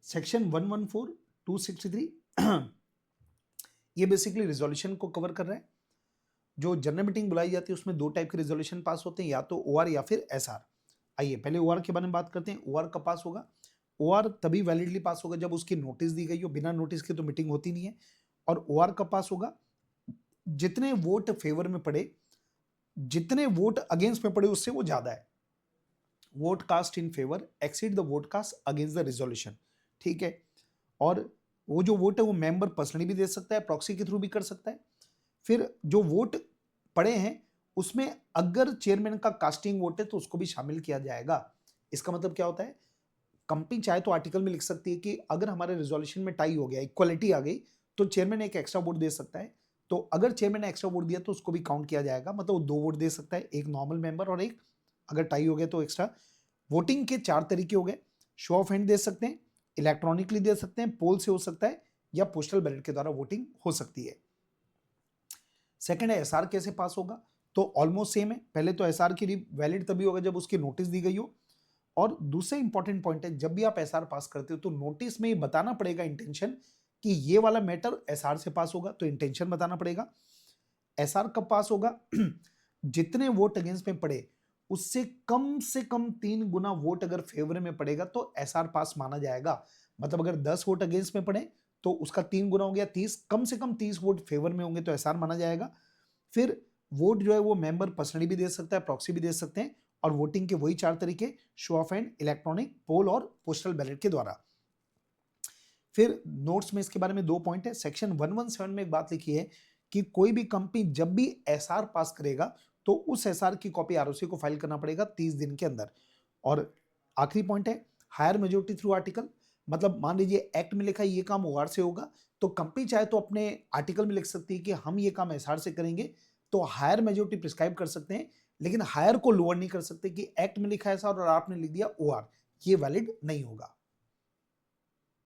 Section 114, 263 ये basically resolution को cover कर रहा है। जो जनरल मीटिंग बुलाई जाती है उसमें दो टाइप के रिजोल्यूशन पास होते हैं, या तो ओआर या फिर एसआर। आइए पहले ओआर के बारे में बात करते हैं। ओआर कब पास होगा? ओआर तभी वैलिडली पास होगा जब उसकी नोटिस दी गई हो, बिना नोटिस के तो मीटिंग होती नहीं है। और ओआर कब पास होगा? जितने वोट फेवर में पड़े, जितने वोट अगेंस्ट में पड़े उससे वो ज्यादा है। Vote cast in favour exceed the vote cast against the resolution, ठीक है। और वो जो वोट है वो मेंबर पर्सनली भी दे सकता है, प्रॉक्सी के थ्रू भी कर सकता है। फिर जो वोट पड़े हैं उसमें अगर चेयरमैन का कास्टिंग वोट है तो उसको भी शामिल किया जाएगा। इसका मतलब क्या होता है? कंपनी चाहे तो आर्टिकल में लिख सकती है कि अगर हमारे रिजोल्यूशन में टाई हो गया, इक्वालिटी आ गई, तो चेयरमैन एक एक्स्ट्रा वोट दे सकता है। तो अगर चेयरमैन ने एक्स्ट्रा वोट दिया तो उसको भी काउंट किया जाएगा, मतलब वो दो वोट दे सकता है, एक नॉर्मल मेंबर और एक अगर टाई हो गया तो एक्स्ट्रा। वोटिंग के चार तरीके हो गए। शो ऑफ हैंड दे सकते हैं, इलेक्ट्रॉनिकली दे सकते हैं, पोल से हो सकता है, या पोस्टल बैलेट के द्वारा वोटिंग हो सकती है। सेकंड है एसआर कैसे पास होगा? तो ऑलमोस्ट सेम है। पहले तो एसआर की वैलिड तभी होगा जब उसकी नोटिस दी गई हो। और दूसरा इंपॉर्टेंट पॉइंट है, जब भी आप एसआर पास करते हो तो नोटिस में ये बताना पड़ेगा इंटेंशन कि ये वाला मैटर एसआर से पास होगा, तो इंटेंशन बताना पड़ेगा। एसआर कब पास होगा? जितने वोट अगेंस्ट में पड़े उससे कम 3 गुना वोट अगर फेवर में पड़ेगा तो एसआर पास माना जाएगा। मतलब अगर 10 वोट अगेंस्ट में पड़े तो उसका 3 गुना हो गया 30, कम से कम 30 वोट फेवर में होंगे तो एसआर माना जाएगा। फिर वोट जो है वो मेंबर पर्सनली भी दे सकता है, प्रॉक्सी भी दे सकते हैं। और वोटिंग के वही चार तरीके, शो ऑफ हैंड, इलेक्ट्रॉनिक, पोल और पोस्टल बैलेट के द्वारा। फिर नोट्स में इसके बारे में दो पॉइंट है। सेक्शन 117 में एक बात लिखी है कि कोई भी कंपनी जब भी एसआर पास करेगा तो उस एसआर की कॉपी आरओसी को फाइल करना पड़ेगा 30 दिन के अंदर। और आखिरी पॉइंट है हायर मेजोरिटी थ्रू आर्टिकल। मतलब मान लीजिए एक्ट में लिखा है ये काम ओआर से होगा, तो कंपनी चाहे तो अपने आर्टिकल में लिख सकती है कि हम ये काम एसआर से करेंगे, तो हायर मेजोरिटी प्रिस्क्राइब कर सकते हैं। लेकिन हायर को लोअर नहीं कर सकते कि एक्ट में लिखा है एसआर और आपने लिख दिया ओआर, ये वैलिड नहीं होगा।